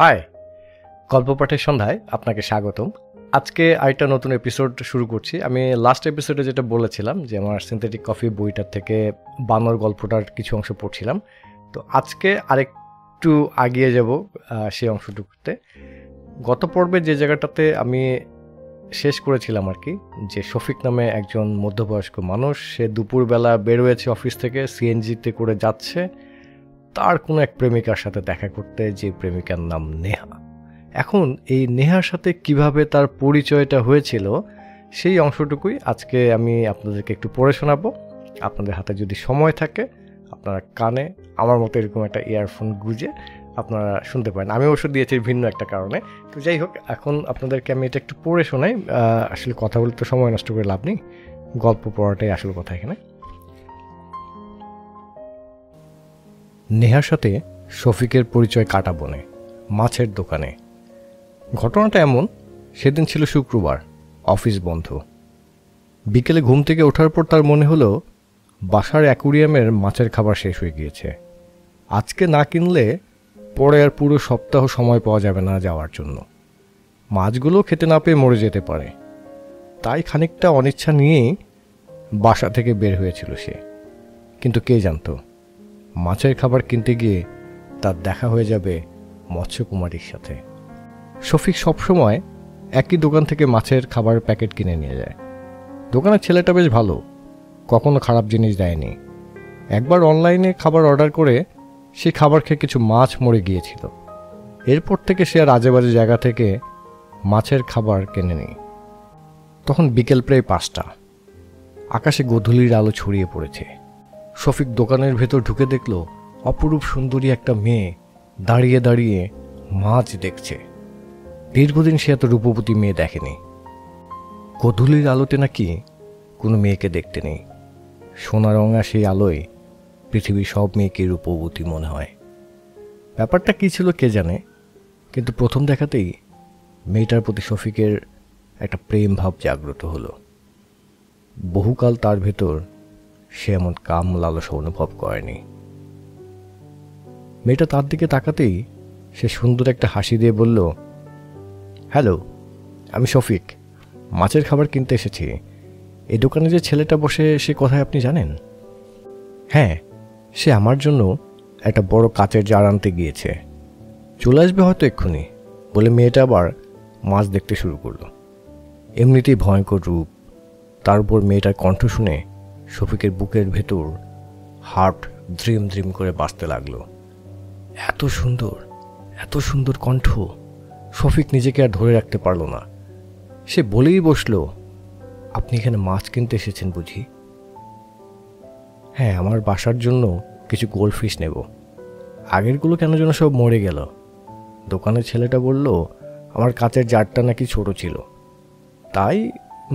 High, গল্প পাঠের সন্ধ্যায় আপনাকে স্বাগতম। আজকে আরেকটা নতুন এপিসোড শুরু করছি। আমি লাস্ট এপিসোডে যেটা বলেছিলাম যে আমার সিনথেটিক কফি বইটার থেকে বানর গল্পটার কিছু অংশ পড়ছিলাম, তো আজকে আরেকটু আগিয়ে যাব সেই অংশটুকুতে। গত পর্বে যে জায়গাটাতে আমি শেষ করেছিলাম আর কি, যে শফিক নামে একজন মধ্যবয়স্ক মানুষ, সে দুপুরবেলা বেরোয়েছে অফিস থেকে, সিএনজিতে করে যাচ্ছে তার কোনো এক প্রেমিকার সাথে দেখা করতে, যে প্রেমিকার নাম নেহা। এখন এই নেহার সাথে কিভাবে তার পরিচয়টা হয়েছিল সেই অংশটুকুই আজকে আমি আপনাদেরকে একটু পড়ে শোনাবো। আপনাদের হাতে যদি সময় থাকে আপনারা কানে আমার মতো এরকম একটা ইয়ারফোন গুঁজে আপনারা শুনতে পারেন। আমি অবশ্য দিয়েছি ভিন্ন একটা কারণে। তো যাই হোক, এখন আপনাদেরকে আমি এটা একটু পড়ে শোনাই। আসলে কথা বলতে তো সময় নষ্ট করে লাভ নেই, গল্প পড়াটাই আসল কথা এখানে। নেহার সাথে শফিকের পরিচয় কাটা বনে, মাছের দোকানে। ঘটনাটা এমন, সেদিন ছিল শুক্রবার, অফিস বন্ধ। বিকেলে ঘুম থেকে ওঠার পর তার মনে হলো বাসার অ্যাকুরিয়ামের মাছের খাবার শেষ হয়ে গিয়েছে। আজকে না কিনলে পরে আর পুরো সপ্তাহ সময় পাওয়া যাবে না যাওয়ার জন্য। মাছগুলো খেতে না পেয়ে মরে যেতে পারে। তাই খানিকটা অনিচ্ছা নিয়েই বাসা থেকে বের হয়েছিল সে। কিন্তু কে জানতো মাছের খাবার কিনতে গিয়ে তার দেখা হয়ে যাবে মৎস্যকুমারীর সাথে। শফিক সবসময় একই দোকান থেকে মাছের খাবারের প্যাকেট কিনে নিয়ে যায়। দোকানের ছেলেটা বেশ ভালো, কখনো খারাপ জিনিস দেয়নি। একবার অনলাইনে খাবার অর্ডার করে সে খাবার খেয়ে কিছু মাছ মরে গিয়েছিল। এরপর থেকে সে আর আজে বাজে জায়গা থেকে মাছের খাবার কেনে নেই। তখন বিকেল প্রায় 5টা, আকাশে গোধূলির আলো ছড়িয়ে পড়েছে। শফিক দোকানের ভেতর ঢুকে দেখল অপরূপ সুন্দরী একটা মেয়ে দাঁড়িয়ে দাঁড়িয়ে মাছ দেখছে। দীর্ঘদিন সে এত রূপবতী মেয়ে দেখেনি। গোধূলির আলোতে নাকি কোনো মেয়েকে দেখতে নেই। সোনা রঙা সেই আলোয় পৃথিবীর সব মেয়েকে রূপবতী মনে হয়। ব্যাপারটা কী ছিল কে জানে, কিন্তু প্রথম দেখাতেই মেয়েটার প্রতি শফিকের একটা প্রেম ভাব জাগ্রত হলো। বহুকাল তার ভেতর সে এমন কাম লালসা অনুভব করেনি। মেয়েটা তার দিকে তাকাতেই সে সুন্দর একটা হাসি দিয়ে বলল, হ্যালো, আমি শফিক, মাছের খাবার কিনতে এসেছি। এই দোকানে যে ছেলেটা বসে সে কোথায় আপনি জানেন? হ্যাঁ, সে আমার জন্য একটা বড় কাচের জার আনতে গিয়েছে, চলে আসবে হয়তো এক্ষুনি, বলে মেয়েটা আবার মাছ দেখতে শুরু করলো। এমনিতেই ভয়ঙ্কর রূপ, তার উপর মেয়েটার কণ্ঠ শুনে শফিকের বুকের ভেতর হার্ট দ্রিম দ্রিম করে বাজতে লাগলো। এত সুন্দর, এত সুন্দর কণ্ঠ! শফিক নিজেকে আর ধরে রাখতে পারল না। সে বলেই বসল, আপনি এখানে মাছ কিনতে এসেছেন বুঝি? হ্যাঁ, আমার বাসার জন্য কিছু গোল্ডফিশ নেব। আগেরগুলো কেন যেন সব মরে গেল। দোকানের ছেলেটা বলল আমার কাচের জারটা নাকি ছোট ছিল, তাই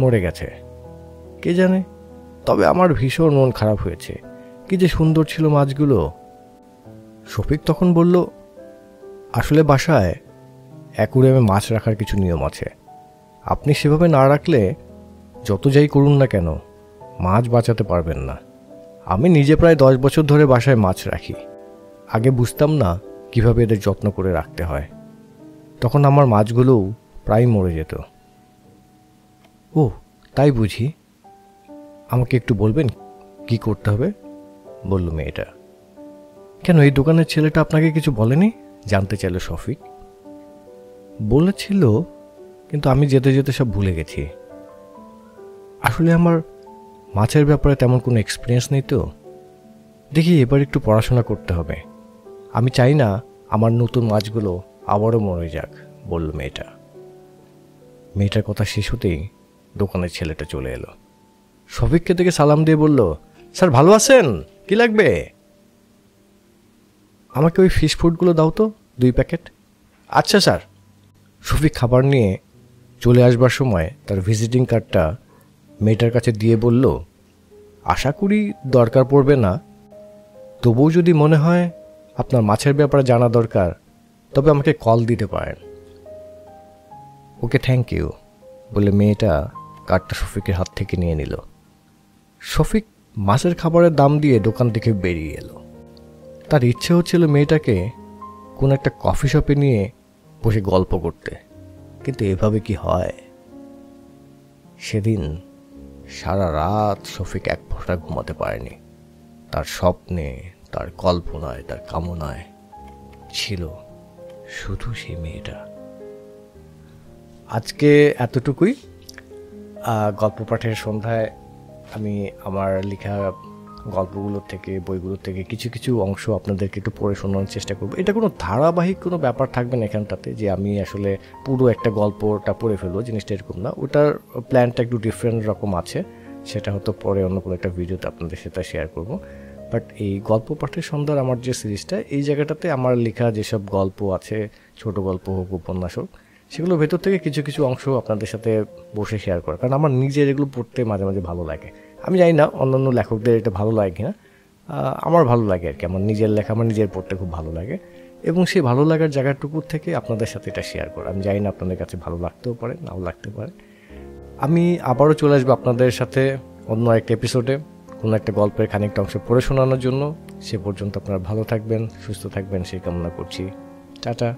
মরে গেছে। কে জানে, তবে আমার ভীষণ মন খারাপ হয়েছে। কি যে সুন্দর ছিল মাছগুলো। শফিক তখন বলল, আসলে বাসায় অ্যাকুরিয়ামে মাছ রাখার কিছু নিয়ম আছে। আপনি সেভাবে না রাখলে যত যাই করুন না কেন মাছ বাঁচাতে পারবেন না। আমি নিজে প্রায় 10 বছর ধরে বাসায় মাছ রাখি। আগে বুঝতাম না কিভাবে এদের যত্ন করে রাখতে হয়। তখন আমার মাছগুলোও প্রায় মরে যেত। ও তাই বুঝি, আমাকে একটু বলবেন কি করতে হবে? বলল মেয়েটা। কেন, এই দোকানের ছেলেটা আপনাকে কিছু বলেনি? জানতে চাইল শফিক। বলেছিল, কিন্তু আমি যেতে যেতে সব ভুলে গেছি। আসলে আমার মাছের ব্যাপারে তেমন কোনো এক্সপিরিয়েন্স নেই, তো দেখি এবার একটু পড়াশোনা করতে হবে। আমি চাই না আমার নতুন মাছগুলো আবারও মরে যাক, বলল মেয়েটা। মেয়েটার কথা শেষ হতেই দোকানের ছেলেটা চলে এলো। শফিককে দেখে সালাম দিয়ে বলল, স্যার ভালো আছেন? কি লাগবে? আমাকে ওই ফিশ ফুডগুলো দাও তো, 2 প্যাকেট। আচ্ছা স্যার। শফিক খাবার নিয়ে চলে আসবার সময় তার ভিজিটিং কার্ডটা মেয়েটার কাছে দিয়ে বলল, আশা করি দরকার পড়বে না, তবুও যদি মনে হয় আপনার মাছের ব্যাপারে জানা দরকার তবে আমাকে কল দিতে পারেন। ওকে, থ্যাংক ইউ, বলে মেয়েটা কার্ডটা শফিকের হাত থেকে নিয়ে নিল। শফিক মাছের খাবারের দাম দিয়ে দোকান থেকে বেরিয়ে এলো। তার ইচ্ছে হচ্ছিল মেয়েটাকে কোন একটা কফি শপে নিয়ে বসে গল্প করতে, কিন্তু এভাবে কি হয়? সেদিন সারা রাত শফিক এক ফোঁটা ঘুমাতে পারেনি। তার স্বপ্নে, তার কল্পনায়, তার কামনায় ছিল শুধু সেই মেয়েটা। আজকে এতটুকুই। গল্প পাঠের সন্ধ্যায় আমি আমার লেখা গল্পগুলোর থেকে, বইগুলোর থেকে কিছু কিছু অংশ আপনাদেরকে একটু পড়ে শোনানোর চেষ্টা করবো। এটা কোনো ধারাবাহিক কোনো ব্যাপার থাকবে না এখানটাতে যে আমি আসলে পুরো একটা গল্পটা পড়ে ফেলবো, জিনিসটা এরকম না। ওটার প্ল্যানটা একটু ডিফারেন্ট রকম আছে, সেটা হয়তো পরে অন্য কোনো একটা ভিডিওতে আপনাদের সাথে শেয়ার করব। বাট এই গল্প পাঠের সন্ধ্যার আমার যে সিরিজটা, এই জায়গাটাতে আমার লেখা যেসব গল্প আছে, ছোট গল্প হোক, উপন্যাস হোক, সেগুলোর ভেতর থেকে কিছু কিছু অংশ আপনাদের সাথে বসে শেয়ার করা। কারণ আমার নিজের এগুলো পড়তে মাঝে মাঝে ভালো লাগে। আমি জানি না অন্যান্য লেখকদের এটা ভালো লাগে কিনা, আমার ভালো লাগে আর কি। আমার নিজের লেখা আমার নিজের পড়তে খুব ভালো লাগে, এবং সেই ভালো লাগার জায়গাটুকু থেকে আপনাদের সাথে এটা শেয়ার করা। আমি জানি না আপনাদের কাছে ভালো লাগতেও পারে, নাও লাগতে পারে। আমি আবারও চলে আসবো আপনাদের সাথে অন্য একটা এপিসোডে, কোনো একটা গল্পের খানিকটা অংশ পড়ে শোনানোর জন্য। সে পর্যন্ত আপনারা ভালো থাকবেন, সুস্থ থাকবেন, সেই কামনা করছি। টাটা।